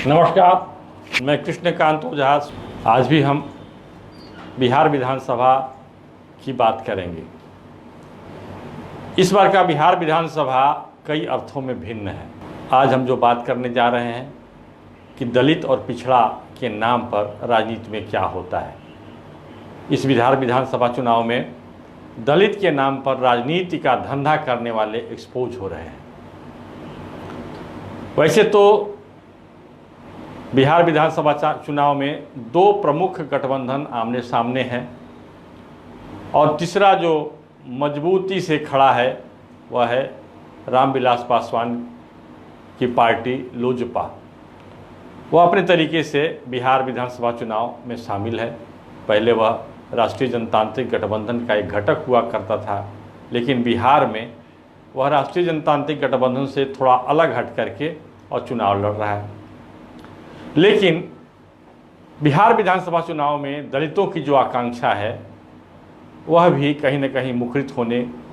नमस्कार, मैं कृष्णकांत ओझा। आज भी हम बिहार विधानसभा की बात करेंगे। इस बार का बिहार विधानसभा कई अर्थों में भिन्न है। आज हम जो बात करने जा रहे हैं कि दलित और पिछड़ा के नाम पर राजनीति में क्या होता है। इस बिहार विधानसभा चुनाव में दलित के नाम पर राजनीति का धंधा करने वाले एक्सपोज हो रहे हैं। वैसे तो बिहार विधानसभा चुनाव में दो प्रमुख गठबंधन आमने सामने हैं और तीसरा जो मजबूती से खड़ा है वह है रामविलास पासवान की पार्टी लोजपा। वह अपने तरीके से बिहार विधानसभा चुनाव में शामिल है। पहले वह राष्ट्रीय जनतांत्रिक गठबंधन का एक घटक हुआ करता था, लेकिन बिहार में वह राष्ट्रीय जनतांत्रिक गठबंधन से थोड़ा अलग हट करके और चुनाव लड़ रहा है। लेकिन बिहार विधानसभा चुनाव में दलितों की जो आकांक्षा है वह भी कहीं न कहीं मुखरित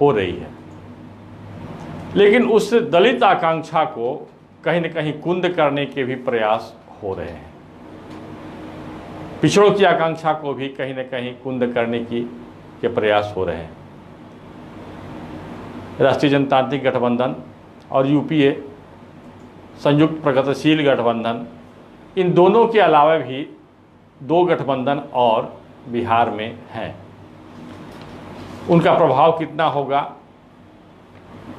हो रही है। लेकिन उस दलित आकांक्षा को कहीं न कहीं कुंद करने के भी प्रयास हो रहे हैं। पिछड़ों की आकांक्षा को भी कहीं न कहीं कुंद करने के प्रयास हो रहे हैं। राष्ट्रीय जनतांत्रिक गठबंधन और यूपीए संयुक्त प्रगतिशील गठबंधन, इन दोनों के अलावा भी दो गठबंधन और बिहार में हैं। उनका प्रभाव कितना होगा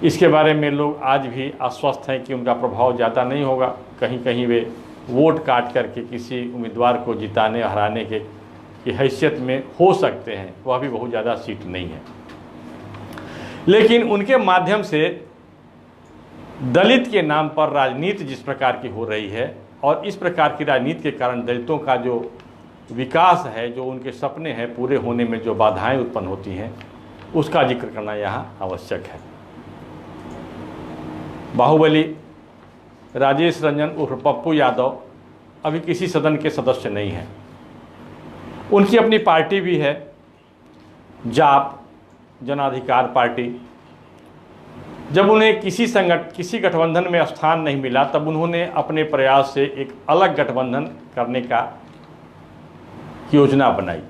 इसके बारे में लोग आज भी आश्वस्त हैं कि उनका प्रभाव ज़्यादा नहीं होगा। कहीं कहीं वे वोट काट करके किसी उम्मीदवार को जिताने हराने की हैसियत में हो सकते हैं, वह भी बहुत ज़्यादा सीट नहीं है। लेकिन उनके माध्यम से दलित के नाम पर राजनीति जिस प्रकार की हो रही है और इस प्रकार की राजनीति के कारण दलितों का जो विकास है, जो उनके सपने हैं पूरे होने में जो बाधाएं उत्पन्न होती हैं, उसका जिक्र करना यहाँ आवश्यक है। बाहुबली राजेश रंजन उर्फ पप्पू यादव अभी किसी सदन के सदस्य नहीं हैं। उनकी अपनी पार्टी भी है, जाप जनाधिकार पार्टी। जब उन्हें किसी गठबंधन में स्थान नहीं मिला तब उन्होंने अपने प्रयास से एक अलग गठबंधन करने का योजना बनाई।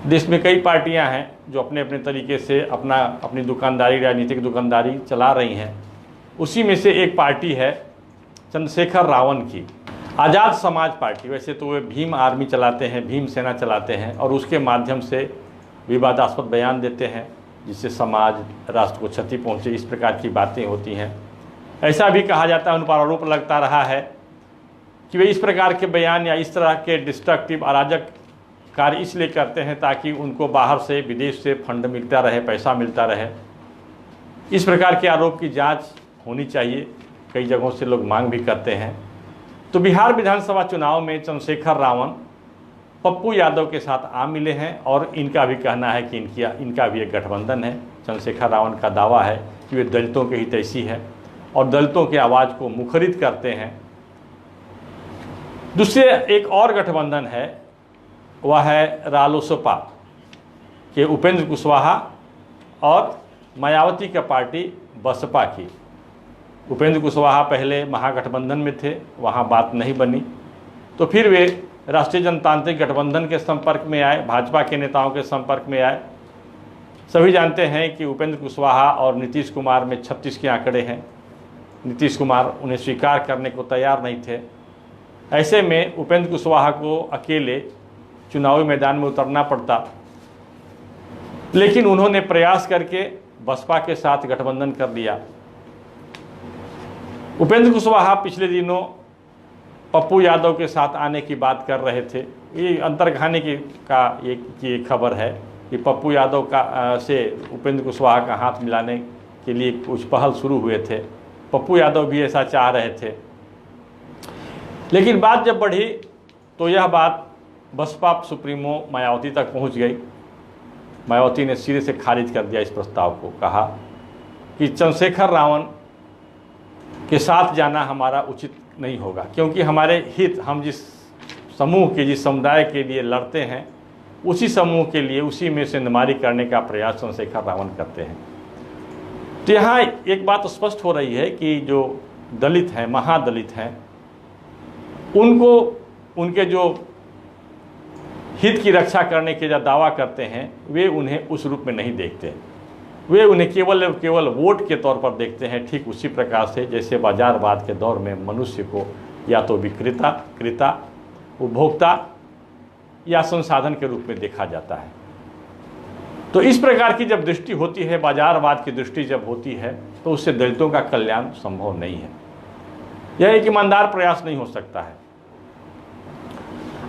देश में कई पार्टियां हैं जो अपने अपने तरीके से अपनी दुकानदारी, राजनीतिक दुकानदारी चला रही हैं। उसी में से एक पार्टी है चंद्रशेखर रावण की आज़ाद समाज पार्टी। वैसे तो वे भीम आर्मी चलाते हैं, भीम सेना चलाते हैं और उसके माध्यम से विवादास्पद बयान देते हैं जिससे समाज राष्ट्र को क्षति पहुंचे, इस प्रकार की बातें होती हैं। ऐसा भी कहा जाता है, उन पर आरोप लगता रहा है कि वे इस प्रकार के बयान या इस तरह के डिस्ट्रक्टिव अराजक कार्य इसलिए करते हैं ताकि उनको बाहर से, विदेश से फंड मिलता रहे, पैसा मिलता रहे। इस प्रकार के आरोप की जांच होनी चाहिए, कई जगहों से लोग मांग भी करते हैं। तो बिहार विधानसभा चुनाव में चंद्रशेखर रावण पप्पू यादव के साथ आ मिले हैं और इनका भी कहना है कि इनका भी एक गठबंधन है। चंद्रशेखर रावण का दावा है कि वे दलितों के हितैषी है और दलितों की आवाज़ को मुखरित करते हैं। दूसरे एक और गठबंधन है, वह है रालोसपा के उपेंद्र कुशवाहा और मायावती का पार्टी बसपा की। उपेंद्र कुशवाहा पहले महागठबंधन में थे, वहाँ बात नहीं बनी, तो फिर वे राष्ट्रीय जनतांत्रिक गठबंधन के संपर्क में आए, भाजपा के नेताओं के संपर्क में आए। सभी जानते हैं कि उपेंद्र कुशवाहा और नीतीश कुमार में 36 के आंकड़े हैं। नीतीश कुमार उन्हें स्वीकार करने को तैयार नहीं थे। ऐसे में उपेंद्र कुशवाहा को अकेले चुनावी मैदान में उतरना पड़ता, लेकिन उन्होंने प्रयास करके बसपा के साथ गठबंधन कर लिया। उपेंद्र कुशवाहा पिछले दिनों पप्पू यादव के साथ आने की बात कर रहे थे। ये अंतर्घाने की खबर है कि पप्पू यादव से उपेंद्र कुशवाहा का हाथ मिलाने के लिए कुछ पहल शुरू हुए थे। पप्पू यादव भी ऐसा चाह रहे थे, लेकिन बात जब बढ़ी तो यह बात बसपा सुप्रीमो मायावती तक पहुंच गई। मायावती ने सिरे से खारिज कर दिया इस प्रस्ताव को, कहा कि चंद्रशेखर रावण के साथ जाना हमारा उचित नहीं होगा, क्योंकि हमारे हित, हम जिस समूह के, जिस समुदाय के लिए लड़ते हैं, उसी समूह के लिए उसी में से निमारी करने का प्रयास चंद्रशेखर रावण करते हैं। तो यहाँ एक बात स्पष्ट हो रही है कि जो दलित हैं, महादलित हैं, उनको उनके जो हित की रक्षा करने के जो दावा करते हैं वे उन्हें उस रूप में नहीं देखते। वे उन्हें केवल और केवल वोट के तौर पर देखते हैं, ठीक उसी प्रकार से जैसे बाजारवाद के दौर में मनुष्य को या तो विक्रेता, क्रेता, उपभोक्ता या संसाधन के रूप में देखा जाता है। तो इस प्रकार की जब दृष्टि होती है, बाजारवाद की दृष्टि जब होती है, तो उससे दलितों का कल्याण संभव नहीं है। यह एक ईमानदार प्रयास नहीं हो सकता है।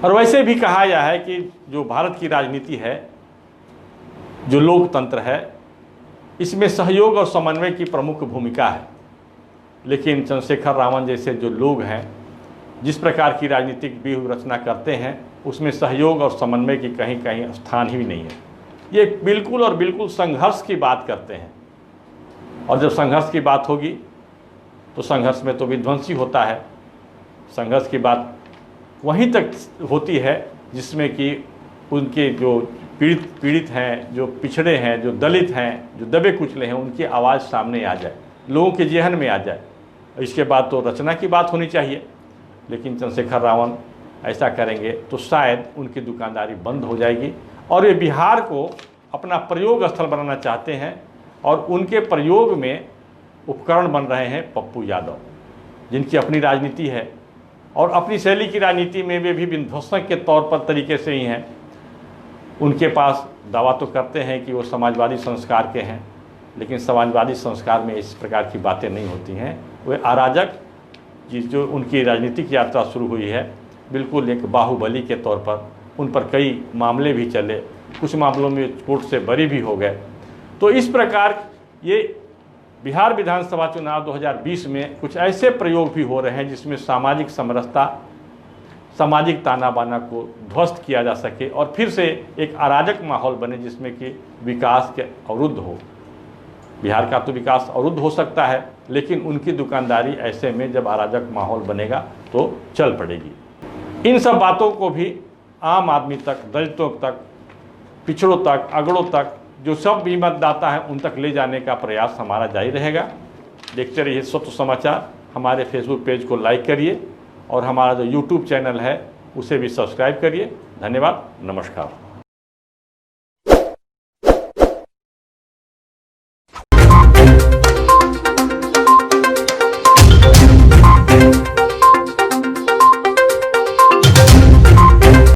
और वैसे भी कहा गया है कि जो भारत की राजनीति है, जो लोकतंत्र है, इसमें सहयोग और समन्वय की प्रमुख भूमिका है। लेकिन चंद्रशेखर रावण जैसे जो लोग हैं, जिस प्रकार की राजनीतिक व्यूह रचना करते हैं, उसमें सहयोग और समन्वय की कहीं कहीं स्थान ही नहीं है। ये बिल्कुल और बिल्कुल संघर्ष की बात करते हैं, और जब संघर्ष की बात होगी तो संघर्ष में तो विध्वंसी होता है। संघर्ष की बात वहीं तक होती है जिसमें कि उनके जो पीड़ित हैं, जो पिछड़े हैं, जो दलित हैं, जो दबे कुचले हैं, उनकी आवाज़ सामने आ जाए, लोगों के जेहन में आ जाए। इसके बाद तो रचना की बात होनी चाहिए। लेकिन चंद्रशेखर रावण ऐसा करेंगे तो शायद उनकी दुकानदारी बंद हो जाएगी, और ये बिहार को अपना प्रयोग स्थल बनाना चाहते हैं। और उनके प्रयोग में उपकरण बन रहे हैं पप्पू यादव, जिनकी अपनी राजनीति है, और अपनी शैली की राजनीति में वे भी विध्वंसक के तौर पर तरीके से ही हैं। उनके पास दावा तो करते हैं कि वो समाजवादी संस्कार के हैं, लेकिन समाजवादी संस्कार में इस प्रकार की बातें नहीं होती हैं। वे अराजक, जो उनकी राजनीतिक यात्रा शुरू हुई है, बिल्कुल एक बाहुबली के तौर पर उन पर कई मामले भी चले, कुछ मामलों में कोर्ट से बरी भी हो गए। तो इस प्रकार ये बिहार विधानसभा चुनाव 2020 में कुछ ऐसे प्रयोग भी हो रहे हैं जिसमें सामाजिक समरसता, सामाजिक ताना बाना को ध्वस्त किया जा सके, और फिर से एक अराजक माहौल बने जिसमें कि विकास के अवरुद्ध हो। बिहार का तो विकास अवरुद्ध हो सकता है, लेकिन उनकी दुकानदारी ऐसे में जब अराजक माहौल बनेगा तो चल पड़ेगी। इन सब बातों को भी आम आदमी तक, दलितों तक, पिछड़ों तक, अगड़ों तक, जो सब भी मतदाता हैं उन तक ले जाने का प्रयास हमारा जारी रहेगा। देखते रहिए स्वच्छ समाचार। हमारे फेसबुक पेज को लाइक करिए, और हमारा जो यूट्यूब चैनल है उसे भी सब्सक्राइब करिए। धन्यवाद, नमस्कार।